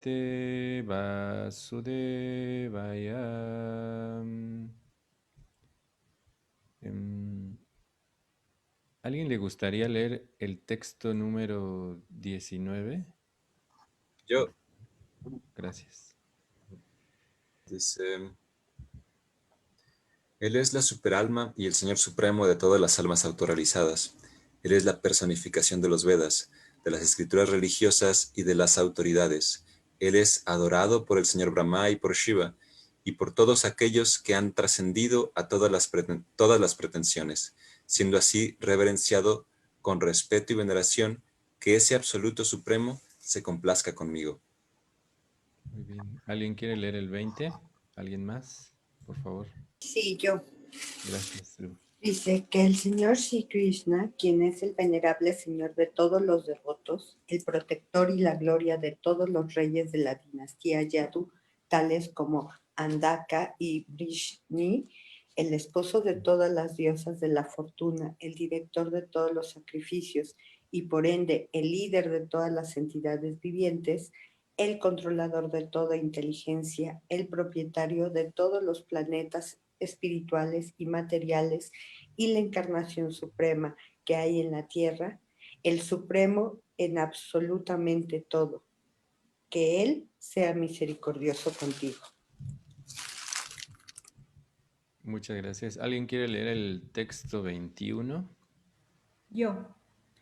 Te Vasudevaya. Em, ¿Alguien le gustaría leer el texto número 19? Yo, Gracias. dice, Él es la superalma y el Señor Supremo de todas las almas autorrealizadas. Él es la personificación de los Vedas, de las escrituras religiosas y de las autoridades. Él es adorado por el Señor Brahma y por Shiva, y por todos aquellos que han trascendido a todas las pretensiones, siendo así reverenciado con respeto y veneración, que ese absoluto supremo se complazca conmigo. Muy bien. ¿Alguien quiere leer el 20? ¿Alguien más? Por favor. Sí, yo. Gracias, Drew. Dice que el Señor Sri Krishna, quien es el venerable Señor de todos los devotos, el protector y la gloria de todos los reyes de la dinastía Yadu, tales como Andaka y Vrishni, el esposo de todas las diosas de la fortuna, el director de todos los sacrificios y por ende el líder de todas las entidades vivientes, el controlador de toda inteligencia, el propietario de todos los planetas espirituales y materiales y la encarnación suprema que hay en la tierra, el supremo en absolutamente todo. Que Él sea misericordioso contigo. Muchas gracias. ¿Alguien quiere leer el texto 21? Yo.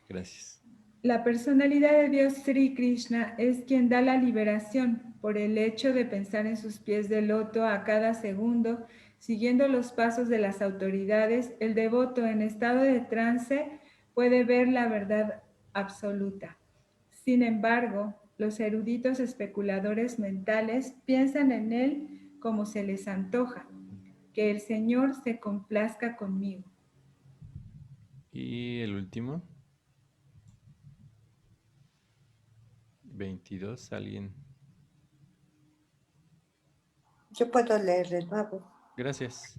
Gracias. La personalidad de Dios Sri Krishna es quien da la liberación por el hecho de pensar en sus pies de loto a cada segundo, siguiendo los pasos de las autoridades. El devoto en estado de trance puede ver la verdad absoluta. Sin embargo, los eruditos especuladores mentales piensan en él como se les antoja. Que el Señor se complazca conmigo. ¿Y el último? 22, ¿alguien? Yo puedo leer de nuevo. Gracias.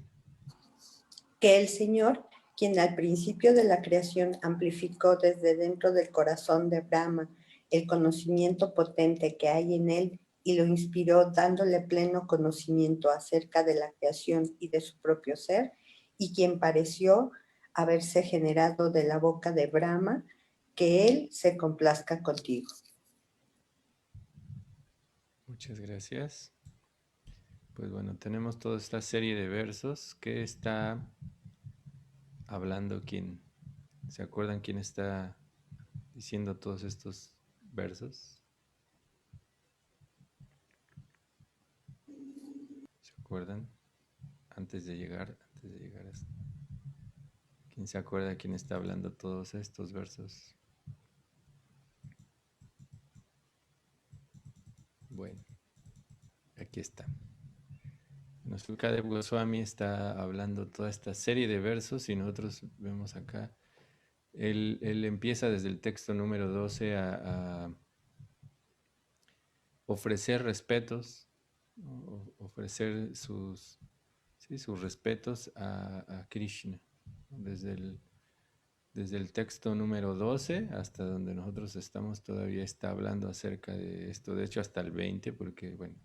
Que el Señor, quien al principio de la creación amplificó desde dentro del corazón de Brahma el conocimiento potente que hay en él y lo inspiró dándole pleno conocimiento acerca de la creación y de su propio ser, y quien pareció haberse generado de la boca de Brahma, que él se complazca contigo. Muchas gracias. Pues bueno, tenemos toda esta serie de versos que está hablando quién. ¿Se acuerdan quién está diciendo todos estos versos? ¿Se acuerdan? Antes de llegar a... ¿Quién se acuerda quién está hablando todos estos versos? Bueno, aquí está. Sukadev Goswami está hablando toda esta serie de versos y nosotros vemos acá. Él empieza desde el texto número 12 a ofrecer respetos, ¿no? Ofrecer sus respetos a Krishna, ¿no? Desde el texto número 12 hasta donde nosotros estamos todavía está hablando acerca de esto, de hecho hasta el 20, porque bueno,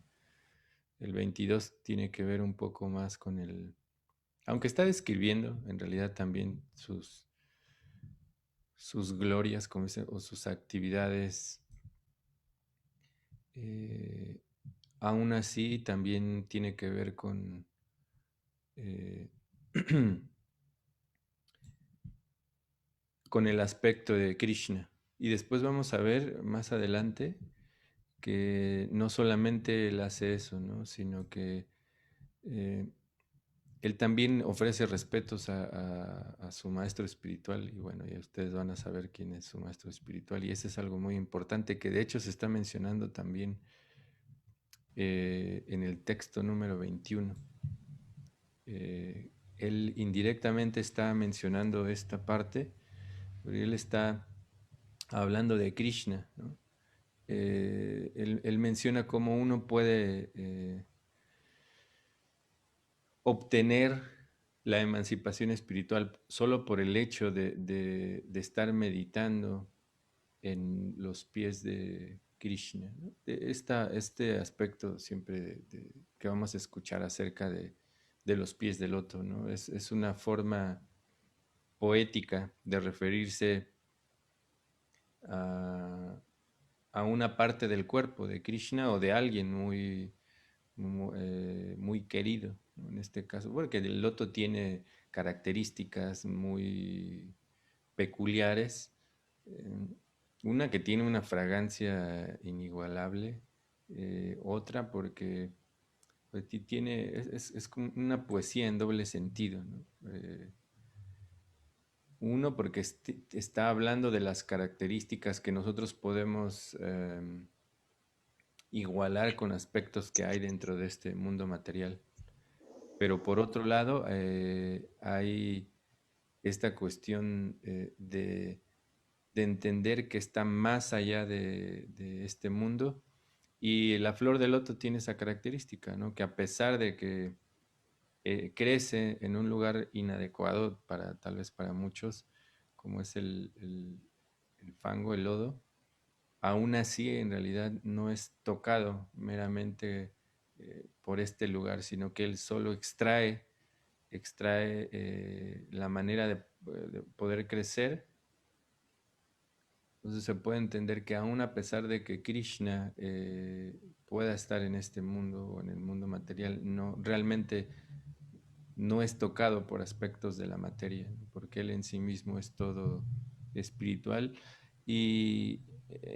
el 22 tiene que ver un poco más con aunque está describiendo en realidad también sus glorias, como dice, o sus actividades, eh, aún así también tiene que ver con eh, con el aspecto de Krishna. Y después vamos a ver más adelante que no solamente él hace eso, ¿no? Sino que eh, él también ofrece respetos a su maestro espiritual. Y bueno, ya ustedes van a saber quién es su maestro espiritual. Y ese es algo muy importante que de hecho se está mencionando también en el texto número 21. Él indirectamente está mencionando esta parte, porque él está hablando de Krishna, ¿no? Él menciona cómo uno puede obtener la emancipación espiritual solo por el hecho de estar meditando en los pies de Krishna, ¿no? Este aspecto siempre que vamos a escuchar acerca de los pies del loto, ¿no? Es una forma poética de referirse a, a una parte del cuerpo de Krishna o de alguien muy querido, ¿no? En este caso, porque el loto tiene características muy peculiares. eh, una que tiene una fragancia inigualable, otra porque pues, es como una poesía en doble sentido, ¿no? Uno, porque está hablando de las características que nosotros podemos igualar con aspectos que hay dentro de este mundo material. Pero por otro lado, hay esta cuestión de entender que está más allá de este mundo. Y la flor de loto tiene esa característica, ¿no? Que a pesar de que crece en un lugar inadecuado para tal vez para muchos, como es el fango, el lodo, aún así en realidad no es tocado meramente por este lugar, sino que él solo extrae la manera de poder crecer. Entonces se puede entender que aún a pesar de que Krishna pueda estar en este mundo o en el mundo material, no realmente no es tocado por aspectos de la materia, ¿no? Porque él en sí mismo es todo espiritual y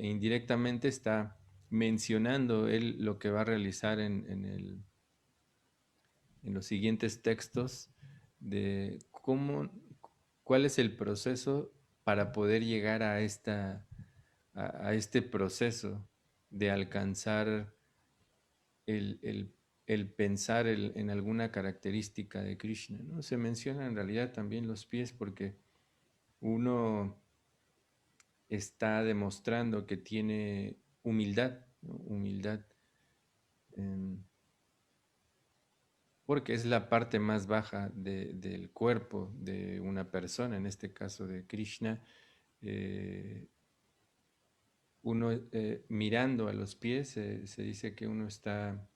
indirectamente está mencionando él lo que va a realizar en los siguientes textos de cuál es el proceso para poder llegar a este proceso de alcanzar el pensar en alguna característica de Krishna, ¿no? Se menciona en realidad también los pies porque uno está demostrando que tiene humildad, ¿no? Humildad, em, porque es la parte más baja del cuerpo de una persona, en este caso de Krishna. eh, Uno mirando a los pies se dice que uno está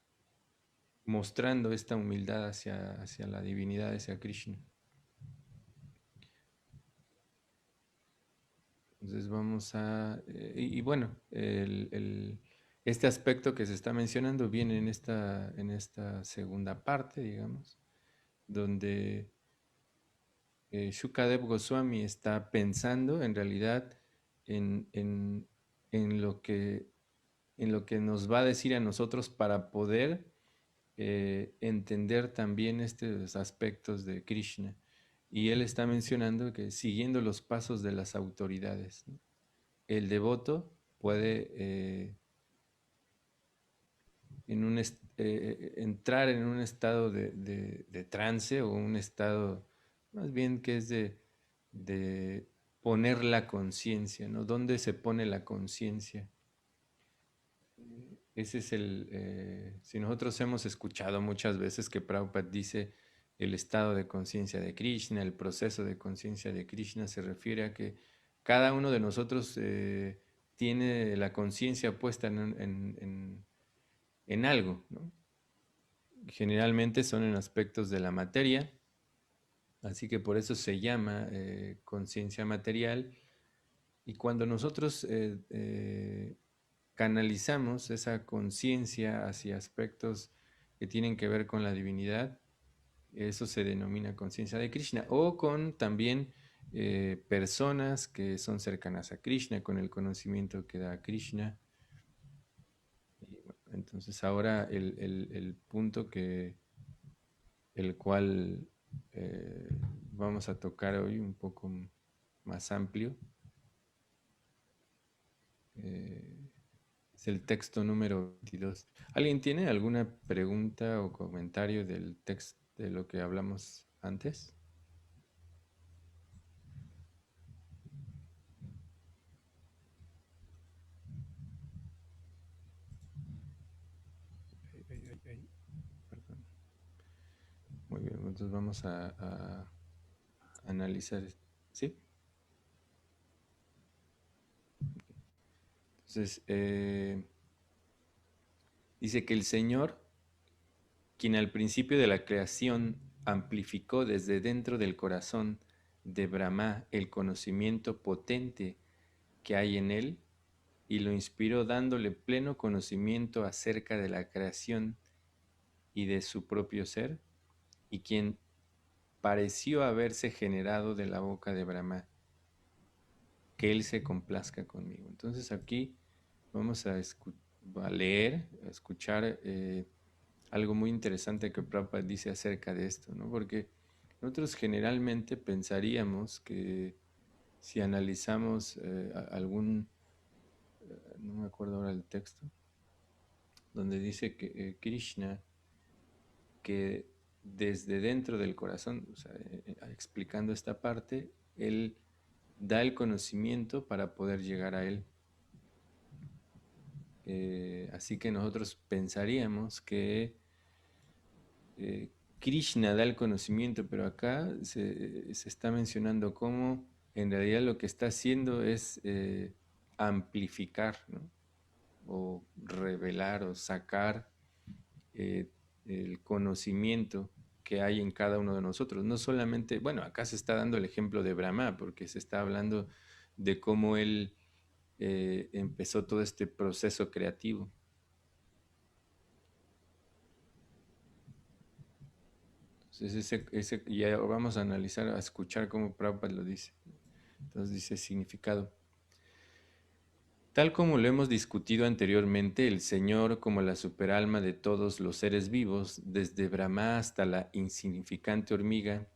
mostrando esta humildad hacia la divinidad, hacia Krishna. Entonces vamos y bueno, este aspecto que se está mencionando viene en esta segunda parte, digamos, donde Shukadev Goswami está pensando en realidad en, en- en lo que nos va a decir a nosotros para poder entender también estos aspectos de Krishna. Y él está mencionando que siguiendo los pasos de las autoridades, ¿no? El devoto puede entrar en un estado de trance o un estado más bien que es de poner la conciencia, ¿no? ¿Dónde se pone la conciencia? Ese es si nosotros hemos escuchado muchas veces que Prabhupada dice el estado de conciencia de Krishna, el proceso de conciencia de Krishna, se refiere a que cada uno de nosotros tiene la conciencia puesta en algo, ¿no? Generalmente son en aspectos de la materia, así que por eso se llama conciencia material. Y cuando nosotros canalizamos esa conciencia hacia aspectos que tienen que ver con la divinidad, eso se denomina conciencia de Krishna, o con también personas que son cercanas a Krishna, con el conocimiento que da Krishna. Y bueno, entonces ahora el punto el cual vamos a tocar hoy un poco más amplio eh, es el texto número 22. ¿Alguien tiene alguna pregunta o comentario del texto de lo que hablamos antes? Ay, perdón. Muy bien, entonces vamos a analizar. ¿Sí? Entonces, dice que el Señor, quien al principio de la creación amplificó desde dentro del corazón de Brahma el conocimiento potente que hay en él, y lo inspiró dándole pleno conocimiento acerca de la creación y de su propio ser, y quien pareció haberse generado de la boca de Brahma, que él se complazca conmigo. Entonces aquí vamos a leer, a escuchar algo muy interesante que Prabhupada dice acerca de esto, ¿no? Porque nosotros generalmente pensaríamos que si analizamos no me acuerdo ahora el texto, donde dice que Krishna, que desde dentro del corazón, o sea, explicando esta parte, él da el conocimiento para poder llegar a él. Así que nosotros pensaríamos que Krishna da el conocimiento, pero acá se está mencionando cómo en realidad lo que está haciendo es amplificar, ¿no? O revelar o sacar eh, el conocimiento que hay en cada uno de nosotros. No solamente, bueno, acá se está dando el ejemplo de Brahma, porque se está hablando de cómo él empezó todo este proceso creativo. Entonces, ya vamos a analizar, a escuchar cómo Prabhupada lo dice. Entonces dice significado. Tal como lo hemos discutido anteriormente, el Señor, como la superalma de todos los seres vivos, desde Brahma hasta la insignificante hormiga,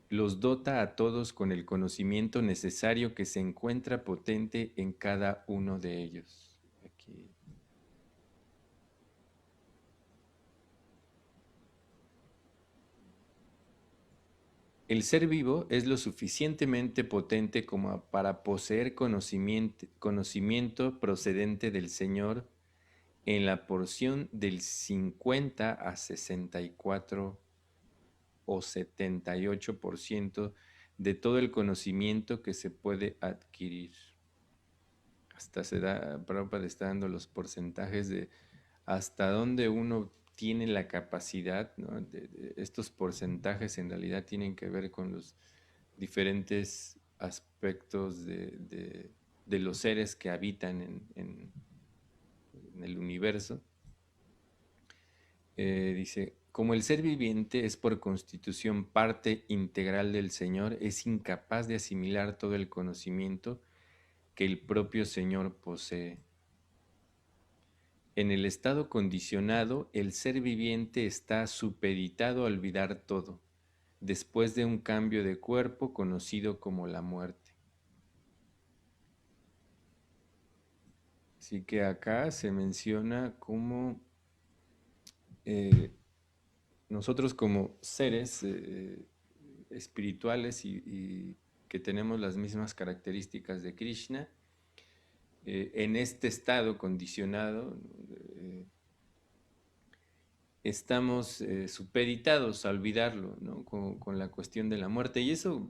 los dota a todos con el conocimiento necesario que se encuentra potente en cada uno de ellos. Aquí. El ser vivo es lo suficientemente potente como para poseer conocimiento procedente del Señor en la porción del 50 a 64 o 78% de todo el conocimiento que se puede adquirir. Hasta Prabhupada está dando los porcentajes de hasta dónde uno tiene la capacidad, ¿no? Estos porcentajes en realidad tienen que ver con los diferentes aspectos de los seres que habitan en el universo. Dice, como el ser viviente es por constitución parte integral del Señor, es incapaz de asimilar todo el conocimiento que el propio Señor posee. En el estado condicionado, el ser viviente está supeditado a olvidar todo, después de un cambio de cuerpo conocido como la muerte. Así que acá se menciona cómo nosotros como seres espirituales y que tenemos las mismas características de Krishna, en este estado condicionado, estamos supeditados a olvidarlo, ¿no? Con la cuestión de la muerte. Y eso,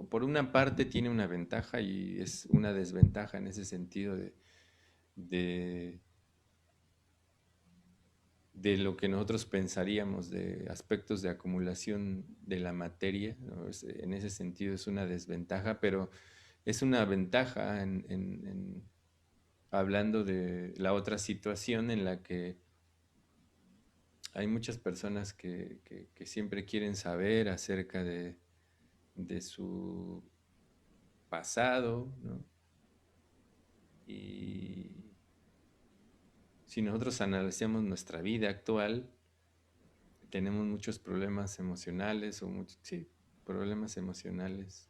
por una parte, tiene una ventaja y es una desventaja en ese sentido de, de lo que nosotros pensaríamos de aspectos de acumulación de la materia, ¿no? En ese sentido es una desventaja, pero es una ventaja hablando de la otra situación en la que hay muchas personas que siempre quieren saber acerca de su pasado, ¿no? Y si nosotros analizamos nuestra vida actual, tenemos muchos problemas emocionales sí, problemas emocionales.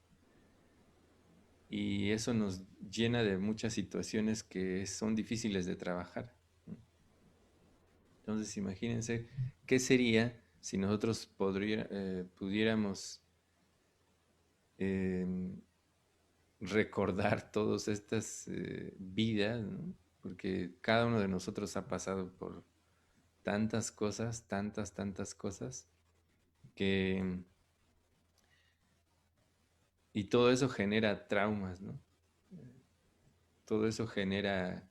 Y eso nos llena de muchas situaciones que son difíciles de trabajar, ¿no? Entonces imagínense qué sería si nosotros pudiéramos recordar todas estas vidas, ¿no? Porque cada uno de nosotros ha pasado por tantas cosas, tantas cosas, que, y todo eso genera traumas, ¿no? todo eso genera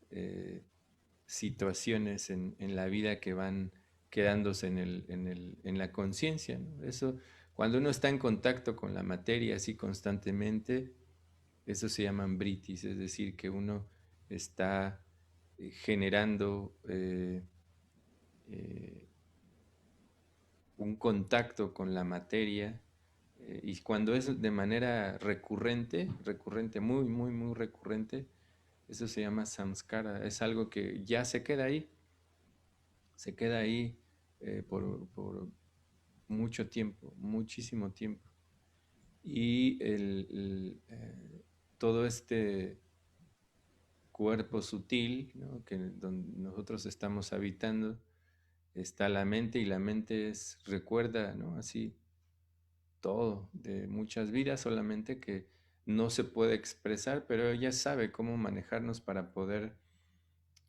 situaciones en la vida que van quedándose en la conciencia, ¿no? Eso, cuando uno está en contacto con la materia así constantemente, eso se llaman britis, es decir, que uno está generando eh, un contacto con la materia, y cuando es de manera recurrente, muy, muy, muy recurrente, eso se llama samskara, es algo que ya se queda ahí por mucho tiempo, muchísimo tiempo. Y todo este cuerpo sutil, ¿no?, que donde nosotros estamos habitando, está la mente, y la mente recuerda, ¿no?, así todo de muchas vidas, solamente que no se puede expresar, pero ella sabe cómo manejarnos para poder,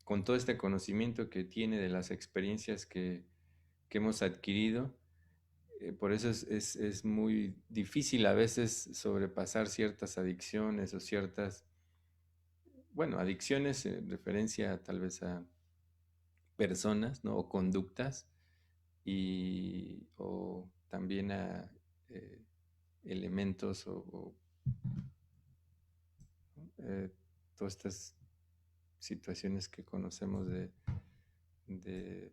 con todo este conocimiento que tiene de las experiencias que hemos adquirido. Por eso es muy difícil a veces sobrepasar ciertas adicciones o ciertas, bueno, adicciones en referencia tal vez a personas, ¿no?, o conductas, o también a eh, elementos o eh, todas estas situaciones que conocemos de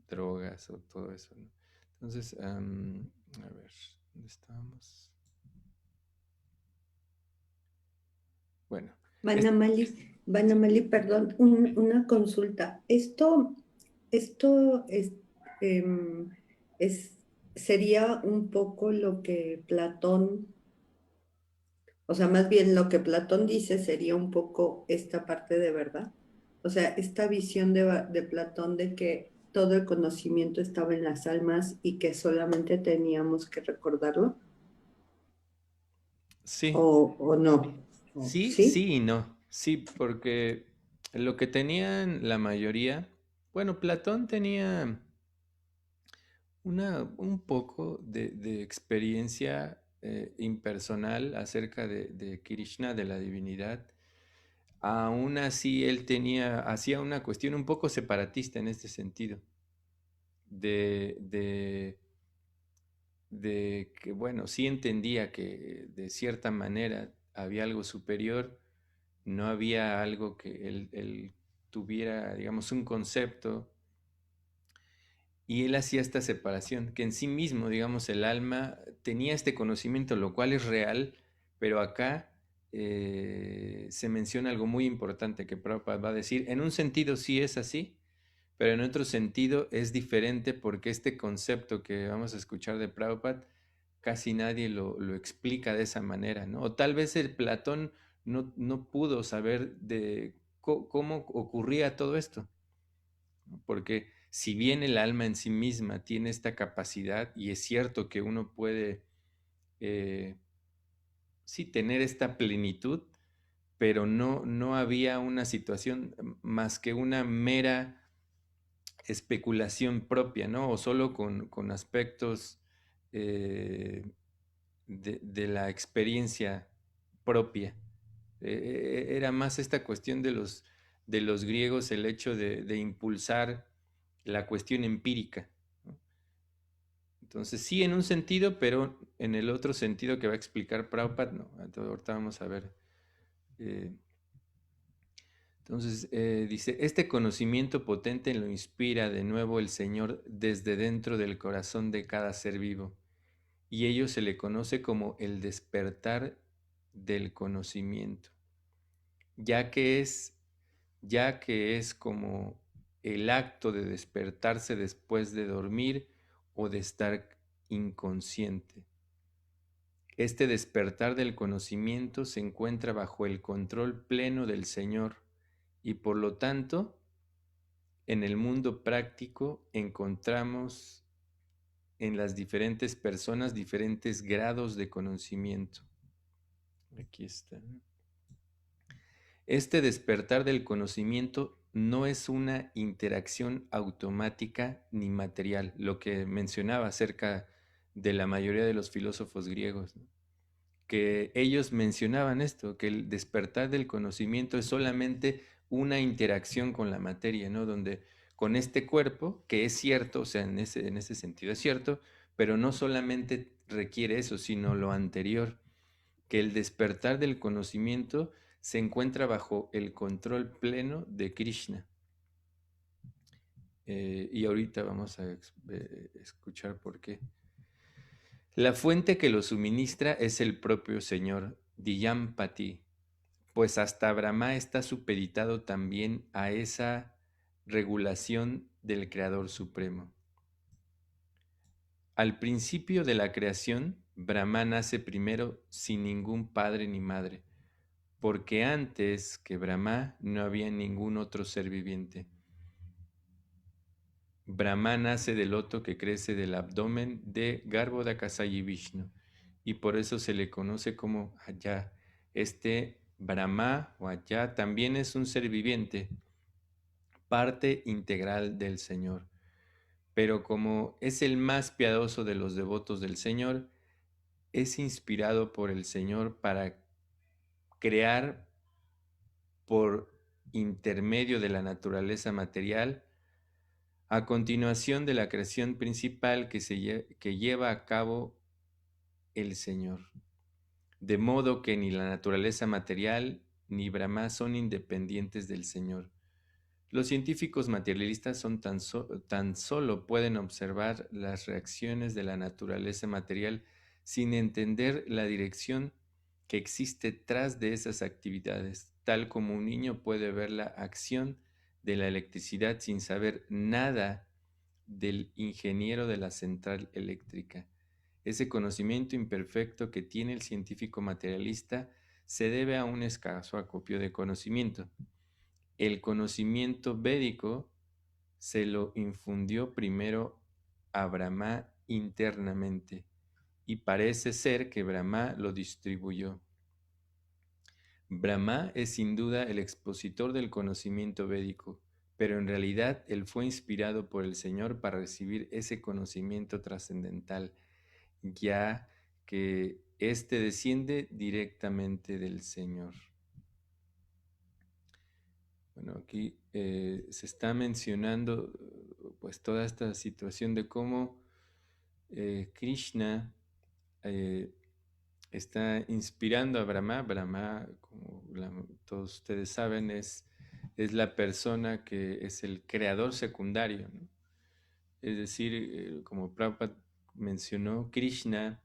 drogas o todo eso, ¿no? Entonces, a ver, ¿dónde estábamos? Bueno, Vanamali, perdón, una consulta. Esto em, es, sería un poco lo que Platón, o sea, más bien lo que Platón dice sería un poco esta parte de verdad. O sea, esta visión de Platón de que todo el conocimiento estaba en las almas y que solamente teníamos que recordarlo, sí, o no. sí, ¿Sí? sí y no. Sí, porque lo que tenían la mayoría, bueno, Platón tenía un poco de experiencia impersonal acerca de Krishna, de la divinidad. Aún así, hacía una cuestión un poco separatista en este sentido, de, de, de que, bueno, sí entendía que de cierta manera había algo superior, no había algo que él tuviera, digamos, un concepto. Y él hacía esta separación, que en sí mismo, digamos, el alma tenía este conocimiento, lo cual es real, pero acá se menciona algo muy importante que Prabhupada va a decir. En un sentido sí es así, pero en otro sentido es diferente, porque este concepto que vamos a escuchar de Prabhupada casi nadie lo explica de esa manera, ¿no? O tal vez el Platón no pudo saber de cómo ocurría todo esto, ¿no? Porque si bien el alma en sí misma tiene esta capacidad, y es cierto que uno puede, eh, sí, tener esta plenitud, pero no había una situación más que una mera especulación propia, ¿no? O solo con aspectos eh, de la experiencia propia. Era más esta cuestión de los griegos, el hecho de impulsar la cuestión empírica, ¿no? Entonces, sí, en un sentido, pero en el otro sentido que va a explicar Prabhupada, no. Entonces, ahorita vamos a ver. eh, entonces, dice, este conocimiento potente lo inspira de nuevo el Señor desde dentro del corazón de cada ser vivo, y ello se le conoce como el despertar del conocimiento, ya que es, ya que es como el acto de despertarse después de dormir o de estar inconsciente. Este despertar del conocimiento se encuentra bajo el control pleno del Señor, y por lo tanto, en el mundo práctico encontramos en las diferentes personas diferentes grados de conocimiento. Aquí está. Este despertar del conocimiento no es una interacción automática ni material, lo que mencionaba acerca de la mayoría de los filósofos griegos, ¿no?, que ellos mencionaban esto, que el despertar del conocimiento es solamente una interacción con la materia, ¿no? Donde con este cuerpo, que es cierto, o sea, en ese sentido es cierto, pero no solamente requiere eso, sino lo anterior, que el despertar del conocimiento se encuentra bajo el control pleno de Krishna. Y ahorita vamos a escuchar por qué. La fuente que lo suministra es el propio Señor, Diyampati, pues hasta Brahma está supeditado también a esa regulación del Creador Supremo. Al principio de la creación, Brahma nace primero sin ningún padre ni madre, porque antes que Brahma no había ningún otro ser viviente. Brahma nace del loto que crece del abdomen de Garbhodakasayi Vishnu, y por eso se le conoce como Aya. Este Brahma o Aya también es un ser viviente, parte integral del Señor. Pero como es el más piadoso de los devotos del Señor, es inspirado por el Señor para crear por intermedio de la naturaleza material, a continuación de la creación principal que lleva a cabo el Señor. De modo que ni la naturaleza material ni Brahma son independientes del Señor. Los científicos materialistas tan solo pueden observar las reacciones de la naturaleza material sin entender la dirección que existe tras de esas actividades, tal como un niño puede ver la acción de la electricidad sin saber nada del ingeniero de la central eléctrica. Ese conocimiento imperfecto que tiene el científico materialista se debe a un escaso acopio de conocimiento. El conocimiento védico se lo infundió primero a Brahma internamente y parece ser que Brahma lo distribuyó. Brahma es sin duda el expositor del conocimiento védico, pero en realidad él fue inspirado por el Señor para recibir ese conocimiento trascendental, ya que éste desciende directamente del Señor. Bueno, aquí se está mencionando pues toda esta situación de cómo Krishna está inspirando a Brahma. Brahma, como todos ustedes saben, es la persona que es el creador secundario, ¿no? Es decir, como Prabhupada mencionó, Krishna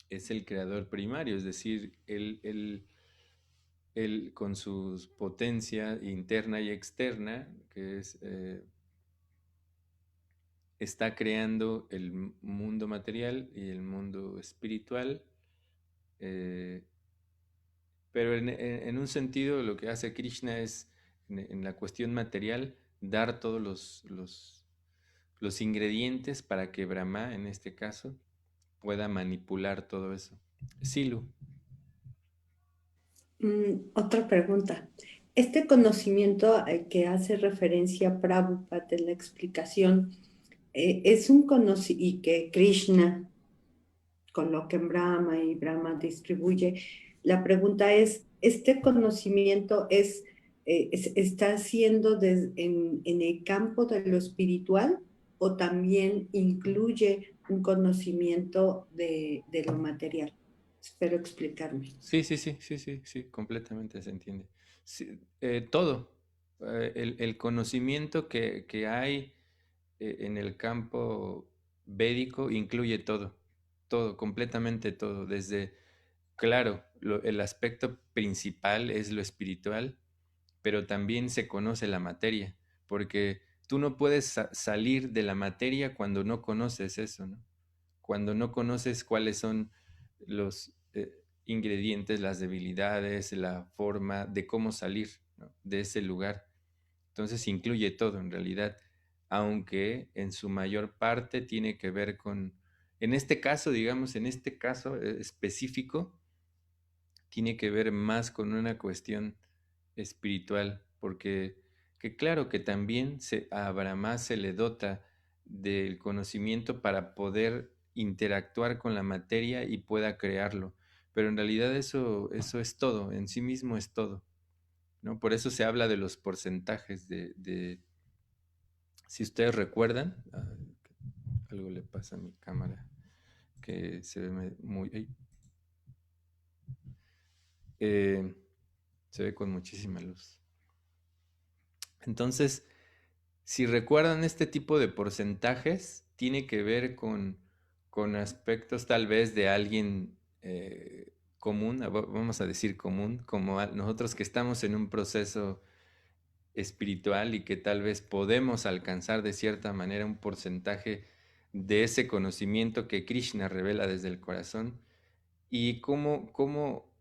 es el creador primario, es decir, él con su potencia interna y externa, que es, está creando el mundo material y el mundo espiritual, pero en un sentido lo que hace Krishna es, en la cuestión material, dar todos los ingredientes para que Brahma, en este caso, pueda manipular todo eso. Silu. Otra pregunta. Este conocimiento que hace referencia Prabhupada en la explicación, es un conocimiento y que Krishna coloca en Brahma y Brahma distribuye. La pregunta es, ¿este conocimiento está siendo en el campo de lo espiritual o también incluye un conocimiento de lo material? Espero explicarme. Sí, completamente se entiende. Sí, todo, el conocimiento que hay en el campo védico incluye todo, completamente todo. Desde, claro, el aspecto principal es lo espiritual, pero también se conoce la materia, porque tú no puedes salir de la materia cuando no conoces eso, ¿no? Cuando no conoces cuáles son los ingredientes, las debilidades, la forma de cómo salir, ¿no?, de ese lugar. Entonces incluye todo en realidad, aunque en su mayor parte tiene que ver con, en este caso, digamos, en este caso específico, tiene que ver más con una cuestión espiritual, porque que claro que también a Brahma se le dota del conocimiento para poder interactuar con la materia y pueda crearlo, pero en realidad eso es todo, en sí mismo es todo, ¿no? Por eso se habla de los porcentajes si ustedes recuerdan, algo le pasa a mi cámara, que se ve muy... se ve con muchísima luz. Entonces, si recuerdan este tipo de porcentajes, tiene que ver con aspectos tal vez de alguien común, vamos a decir común, como nosotros que estamos en un proceso espiritual y que tal vez podemos alcanzar de cierta manera un porcentaje de ese conocimiento que Krishna revela desde el corazón. Y cómo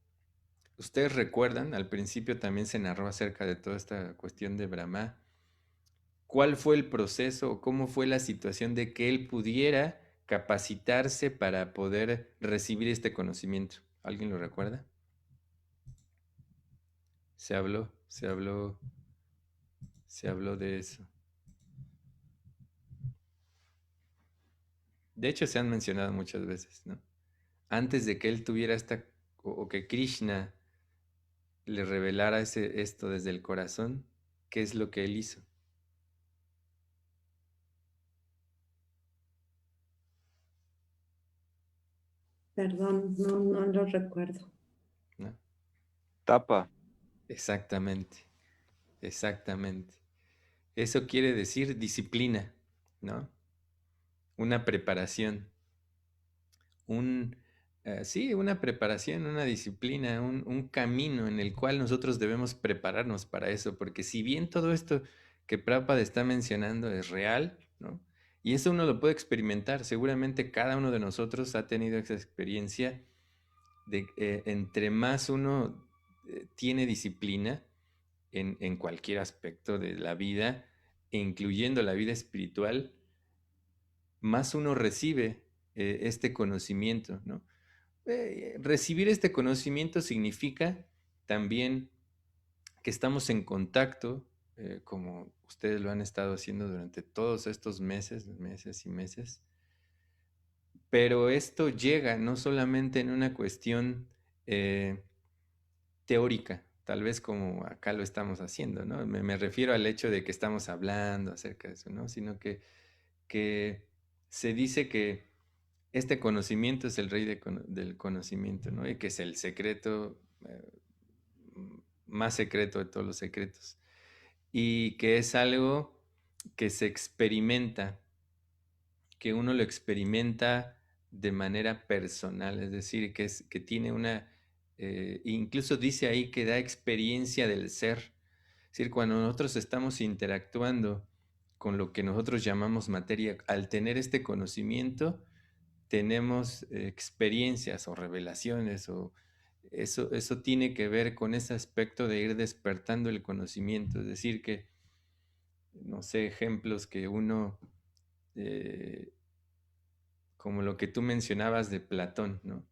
ustedes recuerdan, al principio también se narró acerca de toda esta cuestión de Brahma. ¿Cuál fue el proceso o cómo fue la situación de que él pudiera capacitarse para poder recibir este conocimiento? ¿Alguien lo recuerda? Se habló de eso. De hecho, se han mencionado muchas veces, ¿no? Antes de que él tuviera o que Krishna le revelara esto desde el corazón, ¿qué es lo que él hizo? Perdón, no lo recuerdo. ¿No? Tapa. Exactamente, exactamente. Eso quiere decir disciplina, ¿no? Una preparación, sí, una preparación, una disciplina, un camino en el cual nosotros debemos prepararnos para eso, porque si bien todo esto que Prabhupada está mencionando es real, ¿no? Y eso uno lo puede experimentar, seguramente cada uno de nosotros ha tenido esa experiencia de entre más uno tiene disciplina en cualquier aspecto de la vida, incluyendo la vida espiritual, más uno recibe este conocimiento, ¿no? Recibir este conocimiento significa también que estamos en contacto, como ustedes lo han estado haciendo durante todos estos meses y meses, pero esto llega no solamente en una cuestión teórica, tal vez como acá lo estamos haciendo, ¿no? Me refiero al hecho de que estamos hablando acerca de eso, ¿no? Sino que se dice que este conocimiento es el rey del conocimiento, ¿no? Y que es el secreto más secreto de todos los secretos. Y que es algo que se experimenta, que uno lo experimenta de manera personal, es decir, que tiene incluso dice ahí que da experiencia del ser. Es decir, cuando nosotros estamos interactuando con lo que nosotros llamamos materia, al tener este conocimiento, tenemos experiencias o revelaciones o eso tiene que ver con ese aspecto de ir despertando el conocimiento, es decir, que, no sé, ejemplos que uno, eh, como lo que tú mencionabas de Platón, ¿no?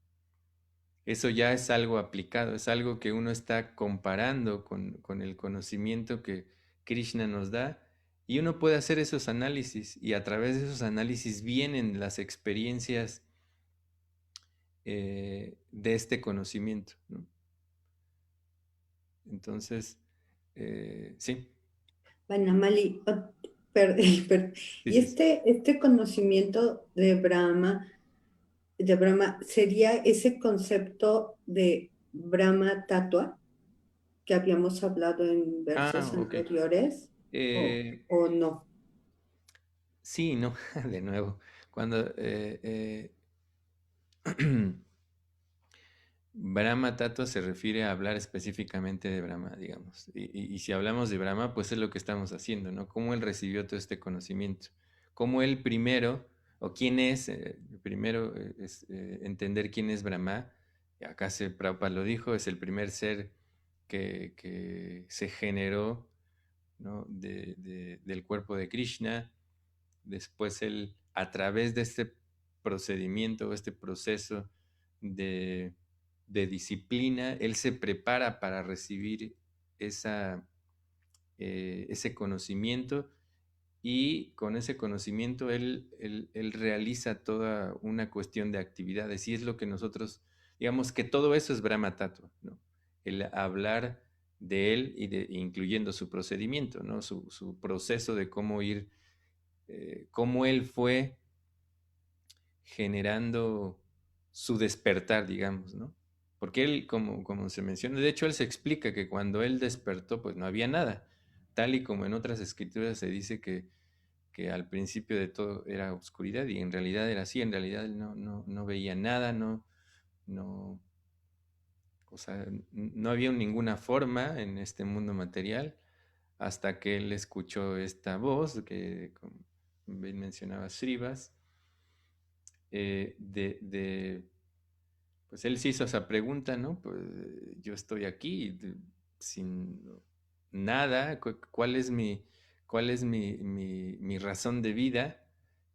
Eso ya es algo aplicado, es algo que uno está comparando con el conocimiento que Krishna nos da y uno puede hacer esos análisis y a través de esos análisis vienen las experiencias de este conocimiento, ¿no? Entonces, sí. Vanamali, Sí, y sí, sí. este conocimiento de Brahma, ¿sería ese concepto de Brahma Tatua que habíamos hablado en versos Ok. anteriores Eh, o no? sí, no, de nuevo. Cuando Brahma Tattva se refiere a hablar específicamente de Brahma, digamos. Y si hablamos de Brahma, pues es lo que estamos haciendo, ¿no? Cómo él recibió todo este conocimiento. Cómo él primero, o quién es, primero es entender quién es Brahma. Y acá Prabhupada lo dijo, es el primer ser que se generó, ¿no? Del cuerpo de Krishna. Después él, a través de este procedimiento, este proceso de, de disciplina, él se prepara para recibir ese conocimiento y con ese conocimiento él realiza toda una cuestión de actividades y es lo que nosotros digamos que todo eso es Brahma Tattva, ¿no? El hablar de él incluyendo su procedimiento, ¿no? Su proceso de cómo ir, cómo él fue generando su despertar, digamos, ¿no? Porque él, como se menciona, de hecho él se explica que cuando él despertó, pues no había nada, tal y como en otras escrituras se dice que al principio de todo era oscuridad y en realidad era así, en realidad él no veía nada, no, o sea, no había ninguna forma en este mundo material hasta que él escuchó esta voz que, como bien mencionaba Srivas, pues él se hizo esa pregunta, ¿no? Pues yo estoy aquí sin nada, cuál es mi razón de vida?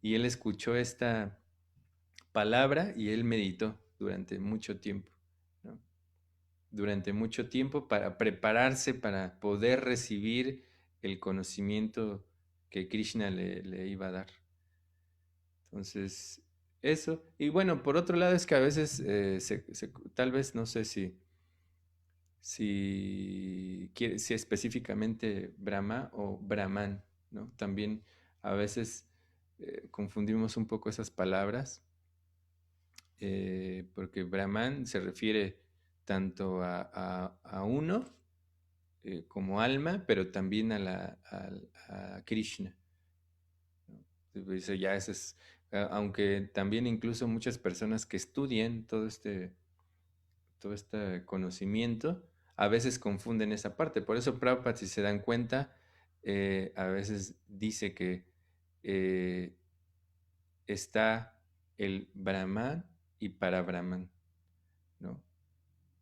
Y él escuchó esta palabra y él meditó durante mucho tiempo, ¿no? Durante mucho tiempo para prepararse para poder recibir el conocimiento que Krishna le iba a dar. Entonces, eso. Y bueno, por otro lado es que a veces, tal vez, no sé si específicamente Brahma o Brahman, ¿no? También a veces confundimos un poco esas palabras, porque Brahman se refiere tanto a uno como alma, pero también a Krishna, ¿no? Eso ya es, aunque también incluso muchas personas que estudian todo este conocimiento, a veces confunden esa parte. Por eso Prabhupada, si se dan cuenta, a veces dice que eh, está el Brahman y para Brahman, ¿no?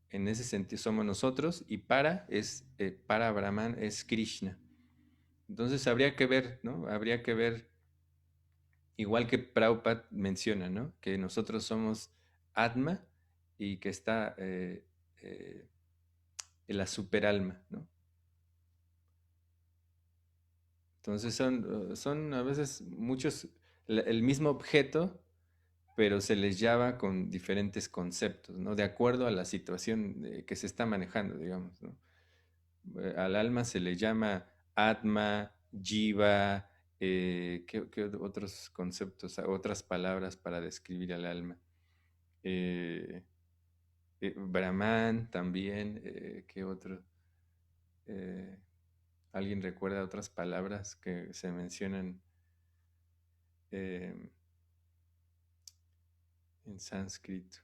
En ese sentido somos nosotros y para Brahman es Krishna. Entonces habría que ver, ¿no? Habría que ver, igual que Prabhupada menciona, ¿no? Que nosotros somos Atma y que está eh, la superalma, ¿no? Entonces son a veces muchos, el mismo objeto, pero se les llama con diferentes conceptos, ¿no? De acuerdo a la situación que se está manejando, digamos, ¿no? Al alma se le llama Atma, Jiva, ¿qué otros conceptos, otras palabras para describir al alma? Eh, Brahman también, ¿qué otro? Eh, ¿Alguien recuerda otras palabras que se mencionan eh, en sánscrito?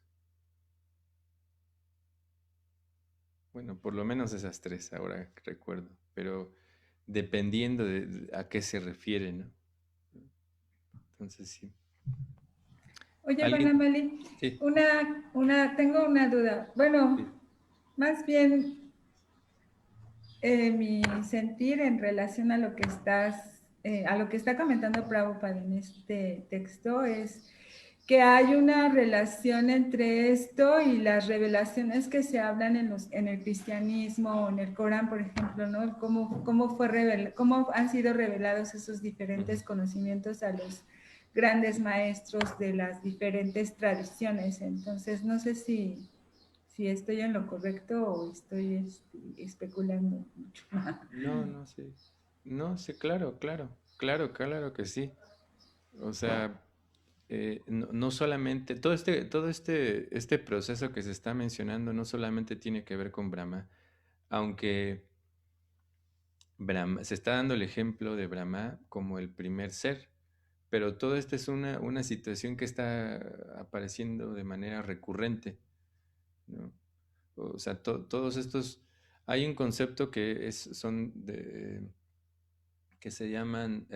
Bueno, por lo menos esas tres ahora que recuerdo, pero dependiendo de a qué se refiere, ¿no? Entonces sí. Oye, ¿Alguien? Vanamali, Sí, tengo una duda. Bueno, sí. más bien mi sentir en relación a lo que a lo que está comentando Prabhupada en este texto es que hay una relación entre esto y las revelaciones que se hablan en el cristianismo o en el Corán, por ejemplo, ¿no? Cómo han sido revelados esos diferentes Ujú. conocimientos a los grandes maestros de las diferentes tradiciones. Entonces, no sé si estoy en lo correcto o estoy especulando mucho. No sé. No sé, claro que sí. O sea, no solamente, este proceso que se está mencionando no solamente tiene que ver con Brahma, aunque Brahma, se está dando el ejemplo de Brahma como el primer ser, pero todo esto es una situación que está apareciendo de manera recurrente, ¿no? O sea, todos estos, hay un concepto que se llaman,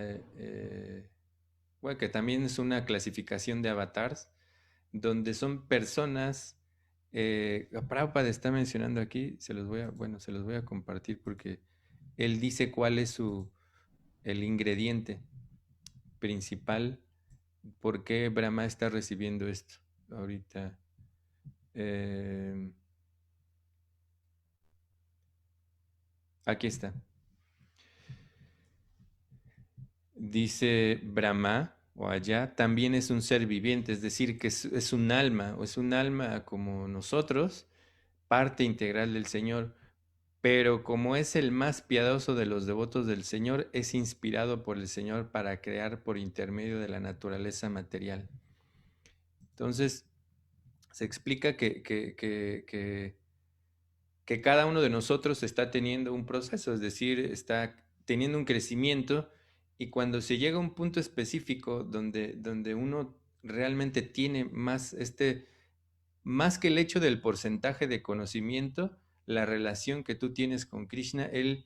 bueno, que también es una clasificación de avatars, donde son personas, Prabhupada está mencionando aquí, se los voy a compartir porque él dice cuál es el ingrediente principal, por qué Brahma está recibiendo esto ahorita. Eh, Aquí está. Dice Brahma. o allá, también es un ser viviente, es decir, que es un alma, o es un alma como nosotros, parte integral del Señor, pero como es el más piadoso de los devotos del Señor, es inspirado por el Señor para crear por intermedio de la naturaleza material. Entonces, se explica que cada uno de nosotros está teniendo un proceso, es decir, está teniendo un crecimiento, y cuando se llega a un punto específico donde uno realmente tiene más que el hecho del porcentaje de conocimiento, la relación que tú tienes con Krishna, él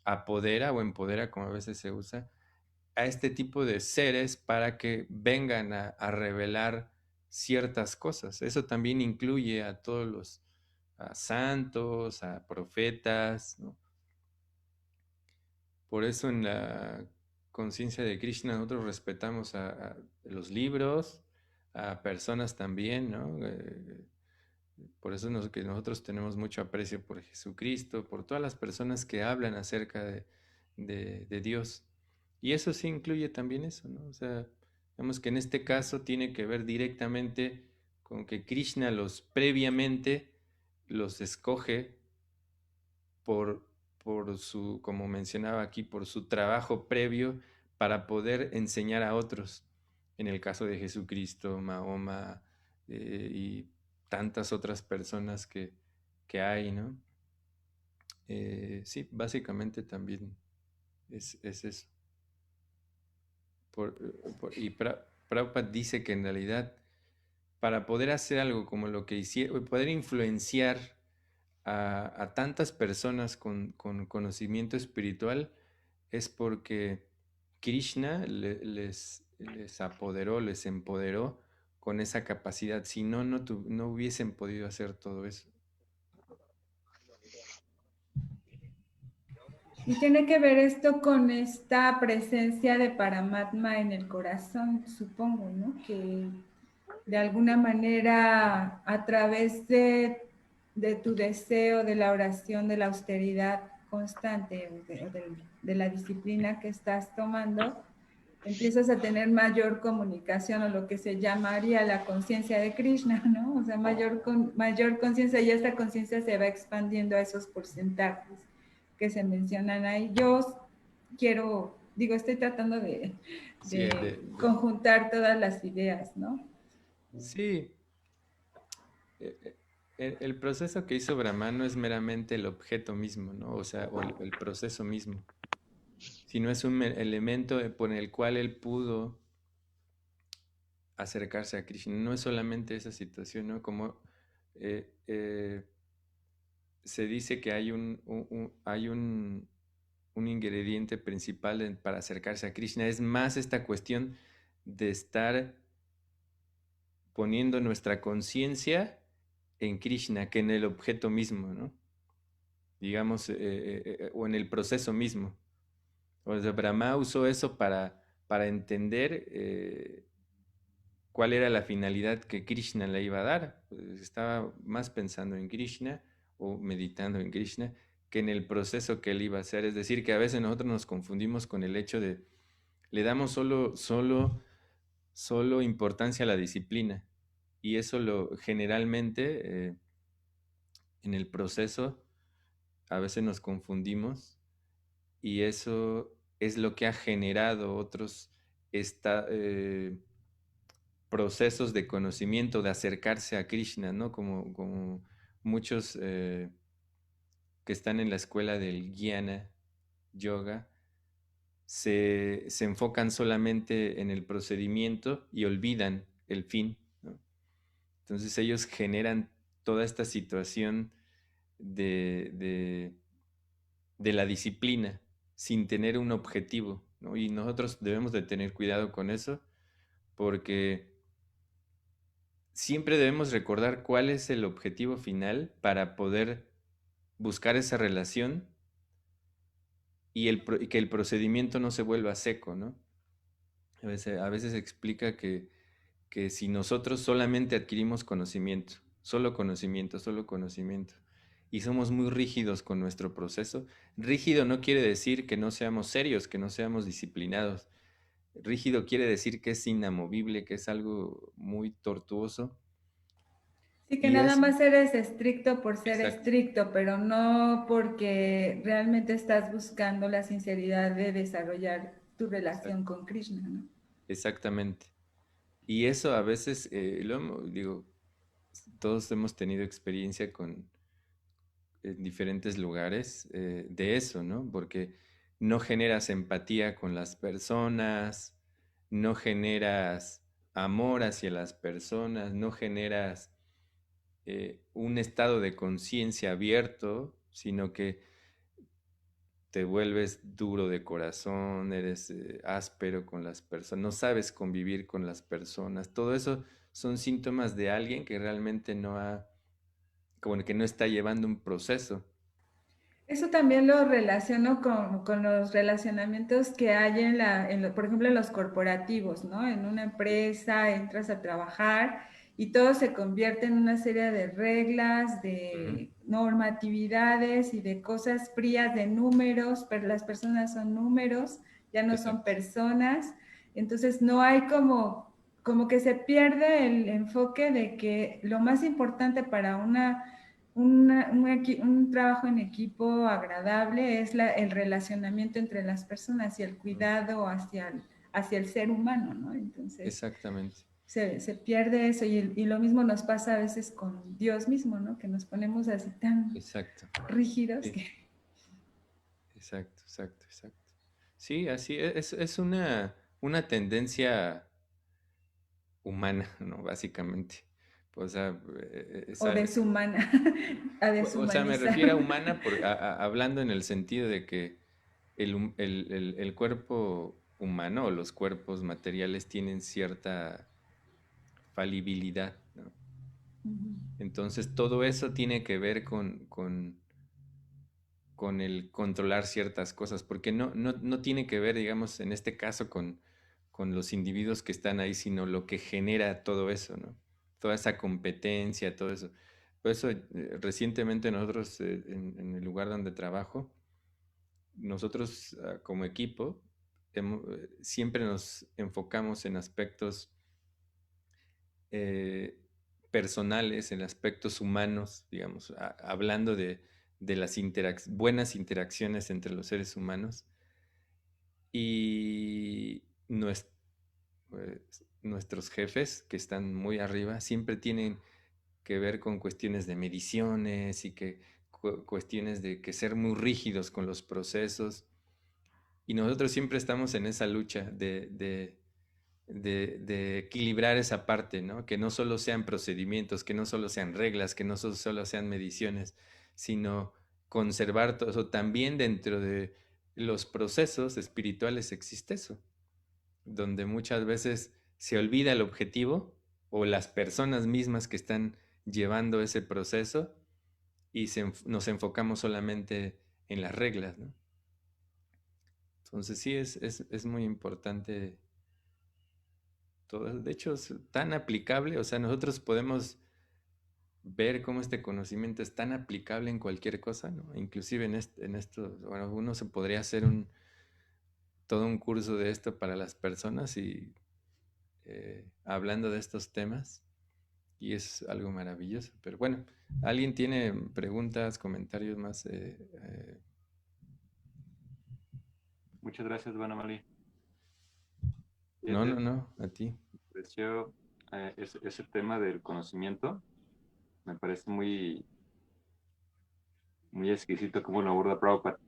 apodera o empodera, como a veces se usa, a este tipo de seres para que vengan a revelar ciertas cosas. Eso también incluye a todos los a santos, a profetas, ¿no? Por eso en la conciencia de Krishna nosotros respetamos a los libros, a personas también, ¿no? Por eso que nosotros tenemos mucho aprecio por Jesucristo, por todas las personas que hablan acerca de Dios. Y eso sí incluye también eso, ¿no? O sea, vemos que en este caso tiene que ver directamente con que Krishna previamente los escoge por, por su, como mencionaba aquí, por su trabajo previo para poder enseñar a otros. En el caso de Jesucristo, Mahoma, y tantas otras personas que hay, ¿no? Sí, básicamente también es eso. Y Prabhupada dice que en realidad para poder hacer algo como lo que hicieron, poder influenciar a tantas personas con conocimiento espiritual, es porque Krishna les apoderó, les empoderó con esa capacidad. Si no, no hubiesen podido hacer todo eso. Y tiene que ver esto con esta presencia de Paramatma en el corazón, supongo, ¿no? Que de alguna manera a través de tu deseo, de la oración, de la austeridad constante, de la disciplina que estás tomando, empiezas a tener mayor comunicación, o lo que se llamaría la conciencia de Krishna, ¿no? O sea, mayor conciencia, y esta conciencia se va expandiendo a esos porcentajes que se mencionan ahí. Yo estoy tratando Sí, de conjuntar todas las ideas, ¿no? sí, el proceso que hizo Brahma no es meramente el objeto mismo, ¿no? O sea, o el proceso mismo, sino es un elemento por el cual él pudo acercarse a Krishna. No es solamente esa situación, ¿no? Como eh, eh, se dice que hay un ingrediente principal para acercarse a Krishna, es más esta cuestión de estar poniendo nuestra conciencia en Krishna que en el objeto mismo, ¿no? Digamos, o en el proceso mismo. O sea, Brahma usó eso para entender cuál era la finalidad que Krishna le iba a dar. Pues estaba más pensando en Krishna o meditando en Krishna que en el proceso que él iba a hacer. Es decir, que a veces nosotros nos confundimos con el hecho de, le damos solo importancia a la disciplina, y eso generalmente en el proceso a veces nos confundimos, y eso es lo que ha generado otros esta, procesos de conocimiento, de acercarse a Krishna, ¿no? Como muchos que están en la escuela del Jnana Yoga se enfocan solamente en el procedimiento y olvidan el fin, ¿no? Entonces ellos generan toda esta situación de, de, de la disciplina sin tener un objetivo, ¿no? Y nosotros debemos de tener cuidado con eso, porque siempre debemos recordar cuál es el objetivo final para poder buscar esa relación, y que el procedimiento no se vuelva seco, ¿no? A veces explica que si nosotros solamente adquirimos conocimiento, solo conocimiento, y somos muy rígidos con nuestro proceso, rígido no quiere decir que no seamos serios, que no seamos disciplinados. rígido quiere decir que es inamovible, que es algo muy tortuoso. Sí, que Y nada es, más eres estricto por ser exacto, estricto, pero no porque realmente estás buscando la sinceridad de desarrollar tu relación exacto, con Krishna, ¿no? exactamente. Y eso a veces, digo, todos hemos tenido experiencia con en diferentes lugares de eso, ¿no? Porque no generas empatía con las personas, no generas amor hacia las personas, no generas un estado de conciencia abierto, sino que te vuelves duro de corazón, eres áspero con las personas, no sabes convivir con las personas. Todo eso son síntomas de alguien que realmente no ha, como que no está llevando un proceso. Eso también lo relaciono con los relacionamientos que hay por ejemplo, en los corporativos, ¿no? En una empresa entras a trabajar y todo se convierte en una serie de reglas, Ujú. de normatividades y de cosas frías, de números, pero las personas son números, ya no son Exacto. personas. Entonces no hay como que se pierde el enfoque de que lo más importante para un trabajo en equipo agradable es el relacionamiento entre las personas y el Mm. cuidado hacia el ser humano, ¿no? Entonces Exactamente. se pierde eso y lo mismo nos pasa a veces con Dios mismo, ¿no? Que nos ponemos así tan Exacto. rígidos Sí. que... Exacto, exacto, exacto. Sí, así es una tendencia humana, ¿no? Básicamente. O sea, O deshumana, a o sea, me deshumanizar. refiero a humana hablando en el sentido de que el cuerpo humano o los cuerpos materiales tienen cierta falibilidad, ¿no? Entonces, todo eso tiene que ver con el controlar ciertas cosas, porque no tiene que ver, digamos, en este caso con los individuos que están ahí, sino lo que genera todo eso, ¿no? Toda esa competencia, todo eso. Por eso, recientemente nosotros, en el lugar donde trabajo, nosotros como equipo, siempre nos enfocamos en aspectos eh, personales, en aspectos humanos, digamos, hablando de las buenas interacciones entre los seres humanos y nuestros jefes que están muy arriba siempre tienen que ver con cuestiones de mediciones y que cuestiones de que ser muy rígidos con los procesos y nosotros siempre estamos en esa lucha de equilibrar esa parte, ¿no? Que no solo sean procedimientos, que no solo sean reglas, que no solo sean mediciones, sino conservar todo eso. También dentro de los procesos espirituales existe eso, donde muchas veces se olvida el objetivo o las personas mismas que están llevando ese proceso y nos enfocamos solamente en las reglas, ¿no? Entonces sí, es muy importante todo eso. De hecho, es tan aplicable, o sea, nosotros podemos ver cómo este conocimiento es tan aplicable en cualquier cosa, ¿no? Inclusive en esto, bueno, uno se podría hacer todo un curso de esto para las personas y hablando de estos temas, y es algo maravilloso. Pero bueno, ¿alguien tiene preguntas, comentarios más? Muchas gracias, Vanamali. No, Fíjate, no, no, a ti. me pareció ese tema del conocimiento, me parece muy, muy exquisito cómo lo aborda Prabhupada,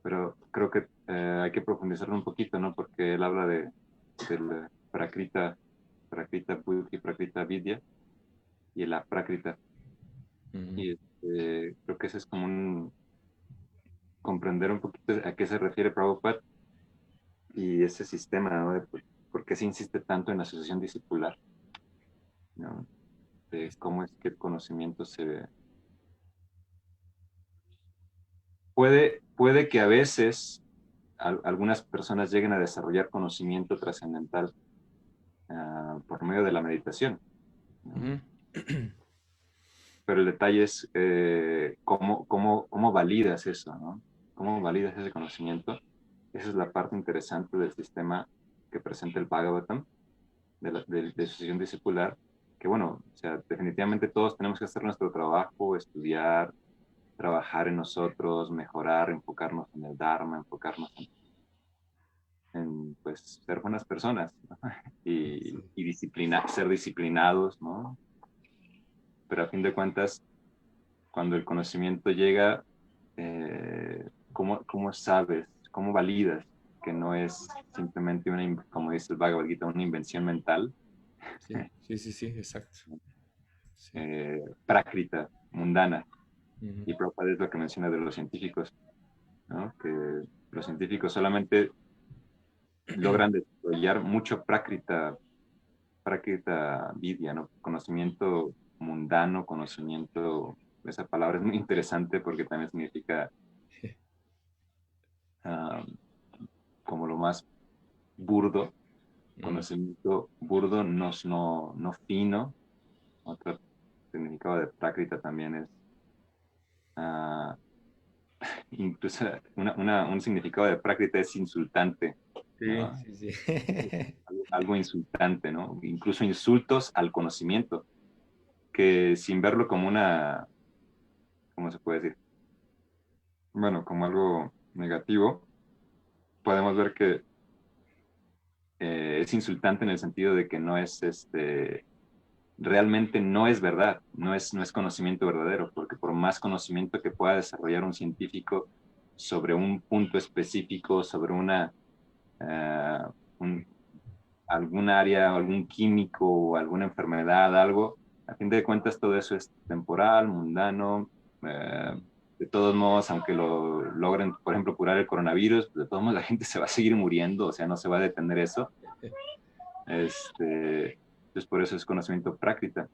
pero creo que hay que profundizarlo un poquito, ¿no? Porque él habla del Prakrita Buddhi, Prakrita Vidya y la Prakrita. Ujú. Y creo que ese es como comprender un poquito a qué se refiere Prabhupada y ese sistema, ¿no? De por qué se insiste tanto en la asociación discipular, ¿no? De cómo es que el conocimiento puede que a veces algunas personas lleguen a desarrollar conocimiento trascendental por medio de la meditación, ¿no? Ujú. Pero el detalle es cómo validas eso, ¿no? ¿Cómo validas ese conocimiento? Esa es la parte interesante del sistema que presenta el Bhagavatam, de su sesión discipular, que bueno, o sea, definitivamente todos tenemos que hacer nuestro trabajo, estudiar, trabajar en nosotros, mejorar, enfocarnos en el Dharma, enfocarnos en pues, ser buenas personas, ¿no? Sí. Y ser disciplinados, ¿no? Pero a fin de cuentas, cuando el conocimiento llega, ¿cómo sabes, cómo validas que no es simplemente como dice el Bhagavad Gita, una invención mental, Sí, sí, sí, sí, exacto. Sí. prácrita, mundana? Ujú. Y Prabhupada es lo que menciona de los científicos, ¿no? Que los científicos solamente logran desarrollar mucho prákrita vidya, ¿no? Conocimiento mundano, conocimiento, esa palabra es muy interesante porque también significa ah, como lo más burdo, Mm. conocimiento burdo, no fino. Otro significado de prákrita también es ah, incluso un significado de prákrita es insultante, Sí, ¿no? sí, sí. Algo insultante, ¿no? Incluso insultos al conocimiento, que sin verlo como ¿cómo se puede decir? Bueno, como algo negativo, podemos ver que es insultante en el sentido de que no es realmente no es verdad, no es conocimiento verdadero, porque por más conocimiento que pueda desarrollar un científico sobre un punto específico, sobre eh, un, algún área, algún químico, alguna enfermedad, algo, a fin de cuentas todo eso es temporal, mundano. De todos modos, aunque lo logren, por ejemplo, curar el coronavirus, de todos modos la gente se va a seguir muriendo, o sea, no se va a detener eso. Entonces, por eso es conocimiento práctica.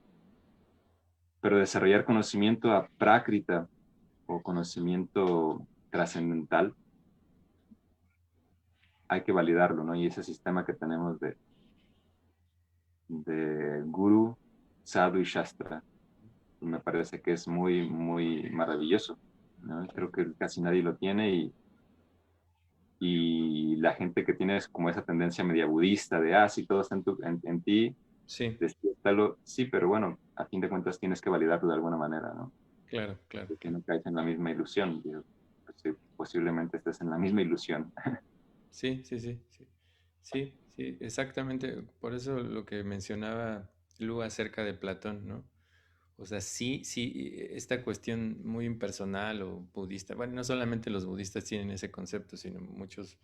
Pero desarrollar conocimiento a prákrita o conocimiento trascendental, hay que validarlo, ¿no? Y ese sistema que tenemos de Guru, Sadhu y Shastra, me parece que es muy, muy maravilloso, ¿no? Creo que casi nadie lo tiene y la gente que tiene como esa tendencia media budista de, sí, todo está en ti, Sí, despiértalo, sí, pero bueno, a fin de cuentas tienes que validarlo de alguna manera, ¿no? claro, claro, Que claro. no caes en la misma ilusión, digo, pues, sí, posiblemente estés en la misma ilusión. Sí, sí, sí, sí. Sí, sí, exactamente. Por eso lo que mencionaba Lu acerca de Platón, ¿no? O sea, sí, sí, esta cuestión muy impersonal o budista, bueno, no solamente los budistas tienen ese concepto, sino muchos,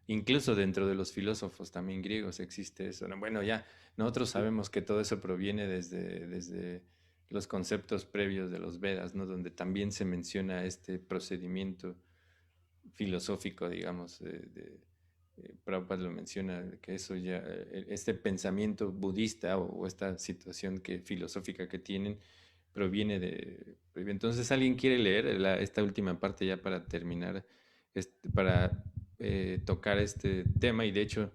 incluso dentro de los filósofos también griegos existe eso, ¿no? Bueno, ya nosotros sabemos que todo eso proviene desde los conceptos previos de los Vedas, ¿no? Donde también se menciona este procedimiento filosófico, digamos, Prabhupada lo menciona, que eso ya, este pensamiento budista o esta situación filosófica que tienen proviene de... Entonces, ¿alguien quiere leer esta última parte ya para terminar, para tocar este tema? Y de hecho,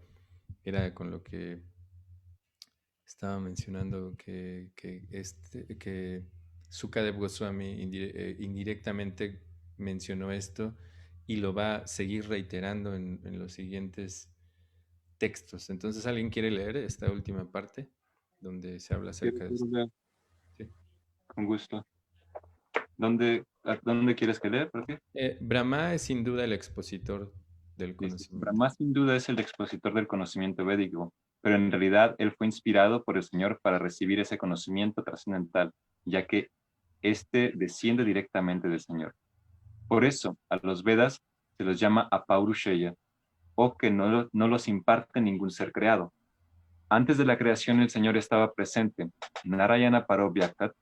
era con lo que estaba mencionando que Sukadev Goswami indirectamente mencionó esto y lo va a seguir reiterando en los siguientes textos. Entonces, ¿alguien quiere leer esta última parte donde se habla acerca de esto? Sí. Con gusto. ¿A dónde quieres que lea? ¿Por qué? Brahma es sin duda el expositor del Dice, conocimiento. Brahma sin duda es el expositor del conocimiento védico, pero en realidad él fue inspirado por el Señor para recibir ese conocimiento trascendental, ya que éste desciende directamente del Señor. Por eso, a los Vedas se los llama Apaurushaya, o que no los imparte ningún ser creado. Antes de la creación el Señor estaba presente, Narayana Paro Vyaktat,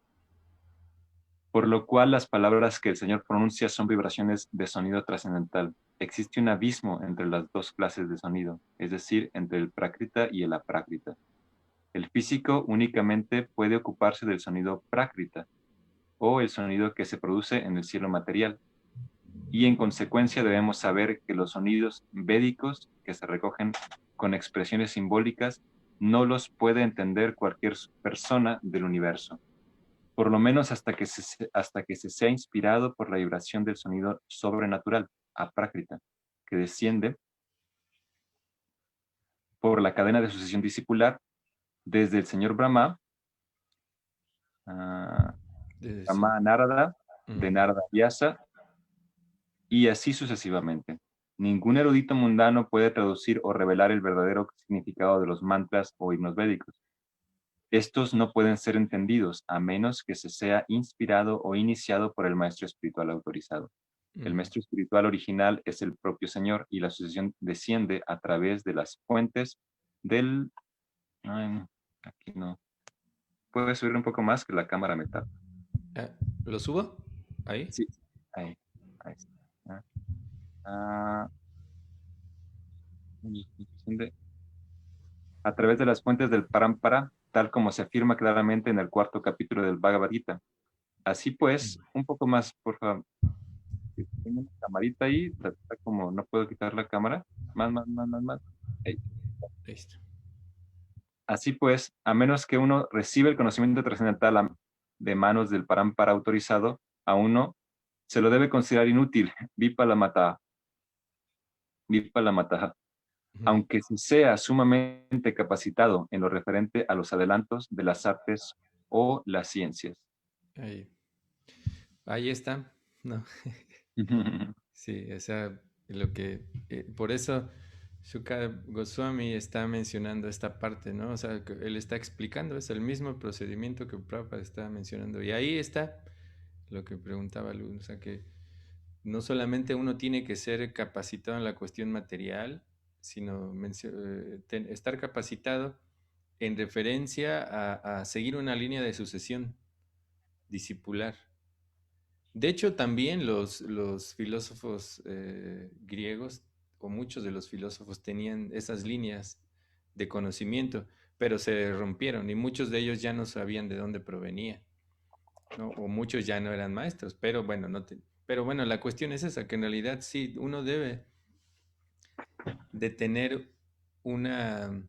por lo cual las palabras que el Señor pronuncia son vibraciones de sonido trascendental. Existe un abismo entre las dos clases de sonido, es decir, entre el prakrita y el aprákrita. El físico únicamente puede ocuparse del sonido prakrita, o el sonido que se produce en el cielo material, y en consecuencia debemos saber que los sonidos védicos que se recogen con expresiones simbólicas no los puede entender cualquier persona del universo, por lo menos hasta que se sea inspirado por la vibración del sonido sobrenatural, aprákrita, que desciende por la cadena de sucesión discipular desde el señor Brahma, Brahma a Narada, de Narada a Vyasa, y así sucesivamente. Ningún erudito mundano puede traducir o revelar el verdadero significado de los mantras o himnos védicos. Estos no pueden ser entendidos a menos que se sea inspirado o iniciado por el maestro espiritual autorizado. El maestro espiritual original es el propio Señor y la sucesión desciende a través de las fuentes del... Ay, aquí no. ¿Puedes subir un poco más que la cámara me tapa? ¿Lo subo? ¿Ahí? Sí, ahí. Ahí está. A través de las fuentes del Parampara, tal como se afirma claramente en el 4º capítulo del Bhagavad Gita. Así pues, un poco más, por favor. Tengo una camarita ahí, está como, no puedo quitar la cámara. Más. Ahí. Listo. Así pues, a menos que uno reciba el conocimiento trascendental de manos del Parampara autorizado, a uno se lo debe considerar inútil, Vipalamataha, aunque se sea sumamente capacitado en lo referente a los adelantos de las artes o las ciencias. Ahí está. No. Sí, o sea, lo que por eso Shuka Goswami está mencionando esta parte, ¿no? O sea, que él está explicando, es el mismo procedimiento que Prabhupada está mencionando. Y ahí está lo que preguntaba Luz, o sea, que no solamente uno tiene que ser capacitado en la cuestión material, sino estar capacitado en referencia a seguir una línea de sucesión discipular. De hecho, también los filósofos griegos, o muchos de los filósofos, tenían esas líneas de conocimiento, pero se rompieron y muchos de ellos ya no sabían de dónde provenía, ¿no? O muchos ya no eran maestros, pero bueno, pero bueno, la cuestión es esa, que en realidad sí, uno debe de tener una...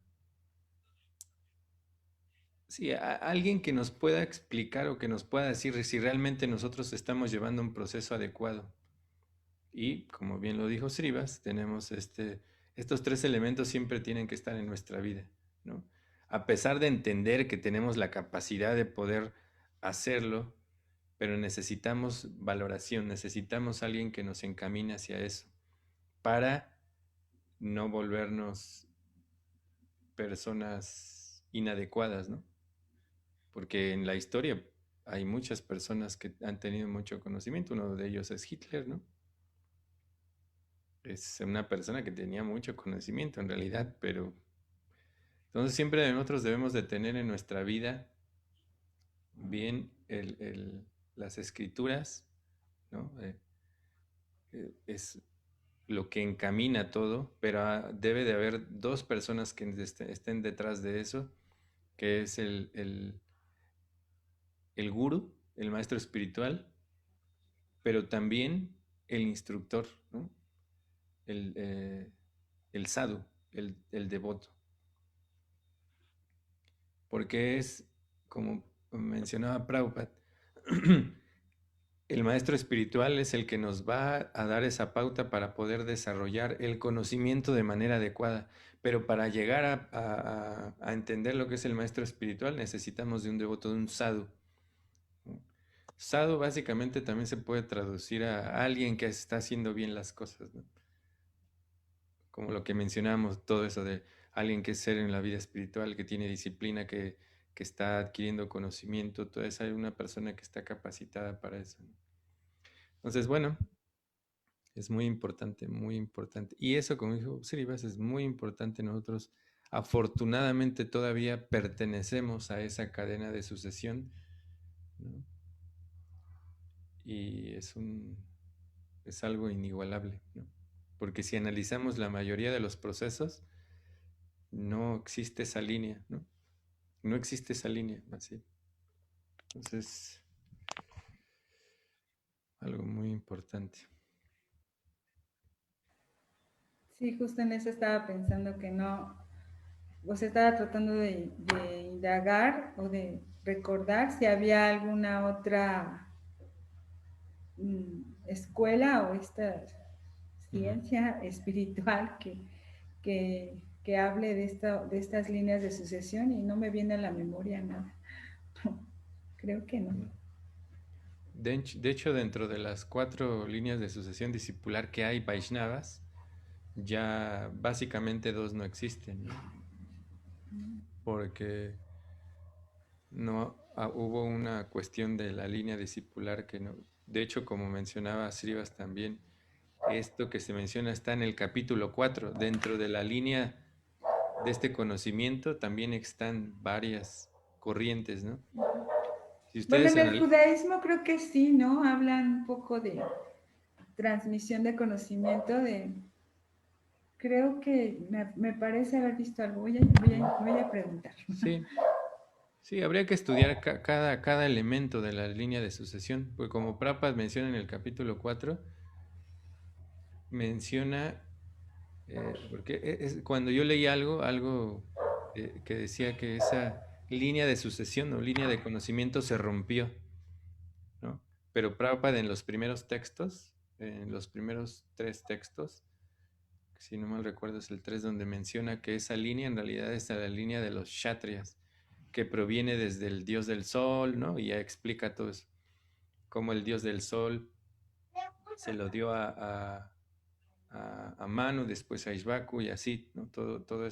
Sí, alguien que nos pueda explicar o que nos pueda decir si realmente nosotros estamos llevando un proceso adecuado. Y como bien lo dijo Srivas, tenemos estos tres elementos siempre tienen que estar en nuestra vida, ¿no? A pesar de entender que tenemos la capacidad de poder hacerlo, pero necesitamos valoración, necesitamos alguien que nos encamine hacia eso, para no volvernos personas inadecuadas, ¿no? Porque en la historia hay muchas personas que han tenido mucho conocimiento, uno de ellos es Hitler, ¿no? Es una persona que tenía mucho conocimiento en realidad, pero entonces siempre nosotros debemos de tener en nuestra vida bien las escrituras, ¿no? Es lo que encamina todo, pero debe de haber dos personas que estén detrás de eso, que es el guru, el maestro espiritual, pero también el instructor, ¿no? El sadhu, el devoto. Porque es, como mencionaba Prabhupada, el maestro espiritual es el que nos va a dar esa pauta para poder desarrollar el conocimiento de manera adecuada. Pero para llegar a entender lo que es el maestro espiritual necesitamos de un devoto, de un sadhu. Sadhu básicamente también se puede traducir a alguien que está haciendo bien las cosas, ¿no? Como lo que mencionamos, todo eso de alguien que es ser en la vida espiritual, que tiene disciplina, que está adquiriendo conocimiento, toda esa, hay una persona que está capacitada para eso, ¿no? Entonces, bueno, es muy importante, muy importante. Y eso, como dijo Srivas, es muy importante. Nosotros, afortunadamente, todavía pertenecemos a esa cadena de sucesión, ¿no? Y es algo inigualable, ¿no? Porque si analizamos la mayoría de los procesos, no existe esa línea, ¿no? No existe esa línea, así. Entonces, algo muy importante. Sí, justo en eso estaba pensando que no, o sea, estaba tratando de indagar o de recordar si había alguna otra escuela o esta ciencia espiritual que que hable de estas líneas de sucesión y no me viene a la memoria nada. Creo que no. De hecho, dentro de las 4 líneas de sucesión discipular que hay Vaishnavas, ya básicamente 2 no existen, ¿no? Porque no hubo una cuestión de la línea discipular que no. De hecho, como mencionaba Srivas también, esto que se menciona está en el capítulo 4. Dentro de la línea de este conocimiento también están varias corrientes, ¿no? Si Bueno, ustedes en el judaísmo creo que sí, ¿no? Hablan un poco de transmisión de conocimiento, creo que me parece haber visto algo. Voy a preguntar. Sí, sí, habría que estudiar cada elemento de la línea de sucesión, porque como Prabhupada menciona en el capítulo 4, menciona, porque cuando yo leí algo que decía que esa línea de sucesión o línea de conocimiento se rompió, ¿no? Pero Prabhupada en los primeros textos, en los primeros 3 textos, si no mal recuerdo es el 3 donde menciona que esa línea en realidad es la línea de los kshatriyas, que proviene desde el dios del sol, ¿no? Y ya explica todo eso, cómo el dios del sol se lo dio a Manu, después a Ishvaku y así, ¿no? Todo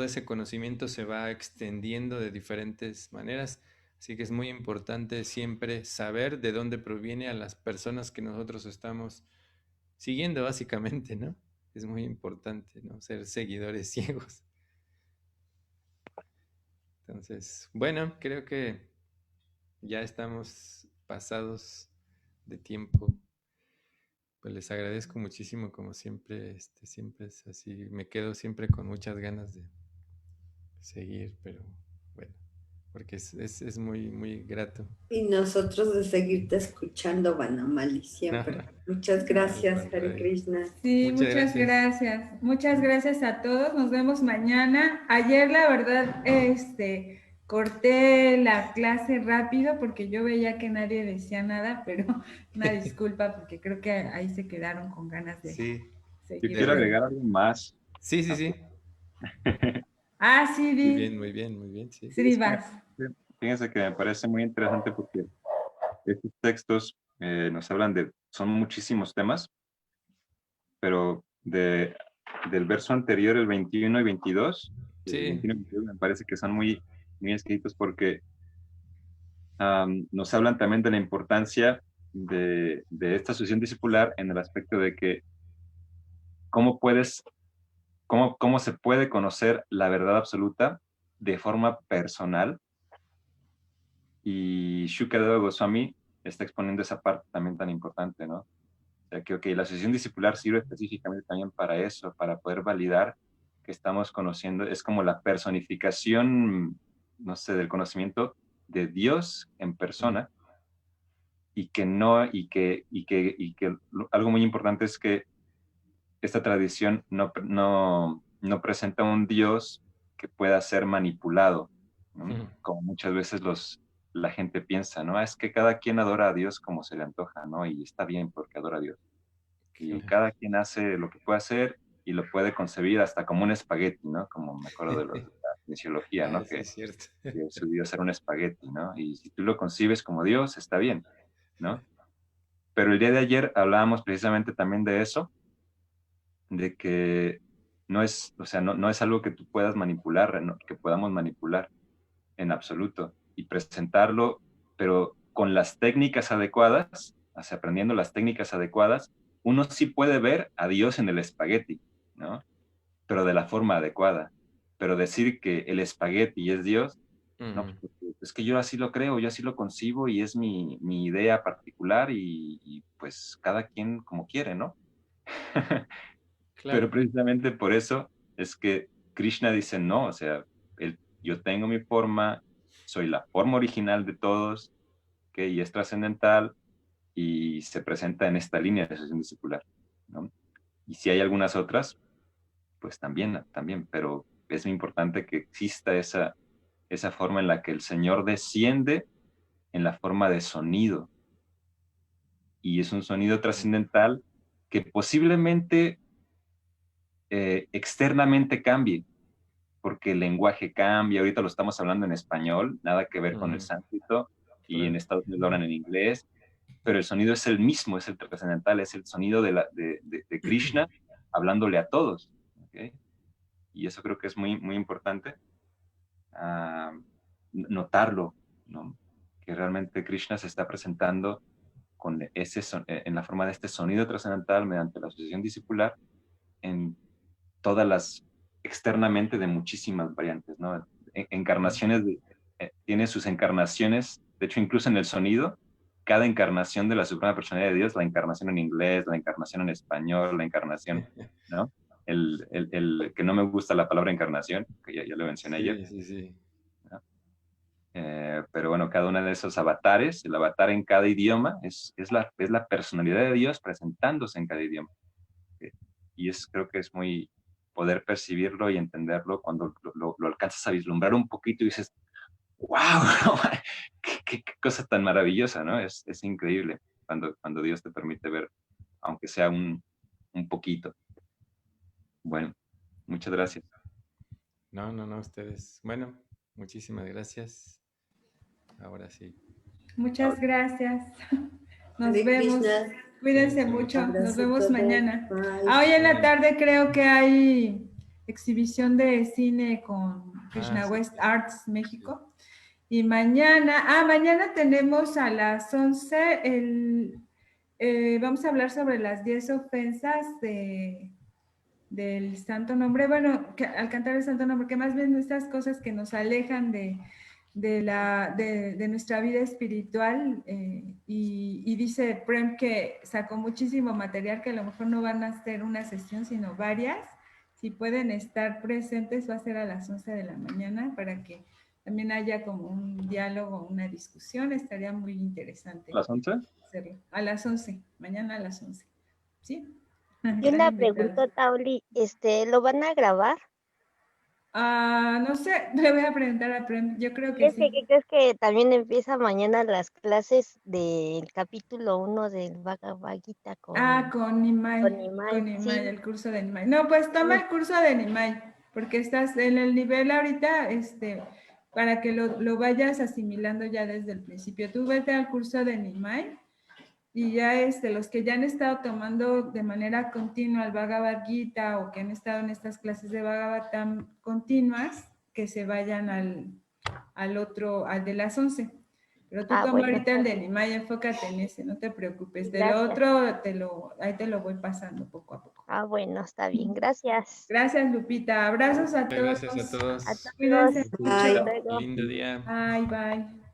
ese conocimiento se va extendiendo de diferentes maneras, así que es muy importante siempre saber de dónde proviene a las personas que nosotros estamos siguiendo, básicamente, ¿no? Es muy importante, ¿no? Ser seguidores ciegos. Entonces, bueno, creo que ya estamos pasados de tiempo. Pues les agradezco muchísimo, como siempre, siempre es así. Me quedo siempre con muchas ganas de seguir, pero bueno, porque es muy, muy grato. Y nosotros de seguirte escuchando, Vanamali, No, siempre. no, Muchas al gracias, Hare contrario. Krishna. Sí, Muchas muchas gracias. gracias. Muchas gracias a todos. Nos vemos mañana. Ayer, la verdad, corté la clase rápido porque yo veía que nadie decía nada, pero una disculpa porque creo que ahí se quedaron con ganas de Sí, Yo seguir. quiero agregar algo más. sí, sí, sí. Ah, sí, Muy di. bien, muy bien, muy bien, sí. Sí, Es que vas. fíjense que me parece muy interesante porque estos textos nos hablan son muchísimos temas, pero del verso anterior, el 21 y 22, el Sí, 21 y 22 me parece que son muy, muy escritos porque nos hablan también de la importancia de esta sucesión discipular en el aspecto de que cómo cómo se puede conocer la verdad absoluta de forma personal. Y Shukadeva Goswami está exponiendo esa parte también tan importante, ¿no? O sea, que la asociación discipular sirve específicamente también para eso, para poder validar que estamos conociendo, es como la personificación, no sé, del conocimiento de Dios en persona, y que no, algo muy importante es que esta tradición no presenta un Dios que pueda ser manipulado, ¿no? Como muchas veces la gente piensa, ¿no? Es que cada quien adora a Dios como se le antoja, ¿no? Y está bien porque adora a Dios. Y claro. cada quien hace lo que puede hacer y lo puede concebir hasta como un espagueti, ¿no? Como me acuerdo de la fisiología, Ah, ¿no? sí, Que, es cierto. que su Dios era un espagueti, ¿no? Y si tú lo concibes como Dios, está bien, ¿no? Pero el día de ayer hablábamos precisamente también de eso, de que no es, o sea, no es algo que tú puedas manipular, ¿no? Que podamos manipular en absoluto y presentarlo, pero con las técnicas adecuadas, o sea, aprendiendo las técnicas adecuadas, uno sí puede ver a Dios en el espagueti, ¿no? Pero de la forma adecuada. Pero decir que el espagueti es Dios, no, Ujú, pues, es que yo así lo creo, yo así lo concibo y es mi idea particular y pues cada quien como quiere, ¿no? Pero claro. precisamente por eso es que Krishna dice, no, o sea, yo tengo mi forma, soy la forma original de todos, que y es trascendental y se presenta en esta línea de asociación discipular, ¿no? Y si hay algunas otras, pues también, pero es muy importante que exista esa forma en la que el Señor desciende en la forma de sonido, y es un sonido Mm, trascendental que posiblemente externamente cambie, porque el lenguaje cambia. Ahorita lo estamos hablando en español, nada que ver con el sánscrito, y en Estados Unidos lo hablan en inglés, pero el sonido es el mismo, es el trascendental, es el sonido de Krishna hablándole a todos. ¿Okay? Y eso creo que es muy, muy importante notarlo, ¿no? Que realmente Krishna se está presentando con en la forma de este sonido trascendental mediante la asociación discipular en todas las, externamente, de muchísimas variantes, ¿no? Encarnaciones, tiene sus encarnaciones, de hecho incluso en el sonido, cada encarnación de la Suprema Personalidad de Dios, la encarnación en inglés, la encarnación en español, la encarnación, ¿no? Que no me gusta la palabra encarnación, que ya lo mencioné ayer. Sí. ¿No? Pero bueno, cada uno de esos avatares, el avatar en cada idioma, es la personalidad de Dios presentándose en cada idioma. Y creo que es muy poder percibirlo y entenderlo cuando lo alcanzas a vislumbrar un poquito y dices, wow, qué cosa tan maravillosa, ¿no? Es increíble cuando Dios te permite ver, aunque sea un poquito. Bueno, muchas gracias. No, ustedes. Bueno, muchísimas gracias. Ahora sí. Muchas gracias. Nos Hare vemos. Krishna. Cuídense Sí. mucho. Abrazo Nos vemos a todos. mañana. Bye. Hoy en la tarde creo que hay exhibición de cine con Krishna sí. West Arts México. Y mañana tenemos a las 11 vamos a hablar sobre las 10 ofensas del Santo Nombre. Bueno, al cantar el Santo Nombre, que más bien estas cosas que nos alejan de nuestra vida espiritual, y dice Prem que sacó muchísimo material, que a lo mejor no van a ser una sesión sino varias. Si pueden estar presentes, va a ser a las 11 de la mañana para que también haya como un diálogo, una discusión. Estaría muy interesante. ¿A las 11? Hacerlo. A las 11, mañana a las 11. ¿Sí? Y una pregunta, Tauli, ¿lo van a grabar? No sé, le voy a preguntar a Prem, yo creo que Es sí. que crees que también empieza mañana las clases del capítulo 1 del Bhagavad Gita Con Nimai. Con Nimai, sí. el curso de Nimai. No, pues toma el curso de Nimai, porque estás en el nivel ahorita, para que lo vayas asimilando ya desde el principio. Tú vete al curso de Nimai y ya los que ya han estado tomando de manera continua el Bhagavad Gita o que han estado en estas clases de Bhagavatam continuas, que se vayan al otro, al de las 11. Pero tú toma Bueno, ahorita el de Nimai, enfócate en ese, no te preocupes. De lo gracias. otro, ahí te lo voy pasando poco a poco. Bueno, está bien, gracias. Gracias, Lupita. Abrazos a todos. Gracias a todos. A todos. Cuídense Bye. mucho. Lindo día. Bye.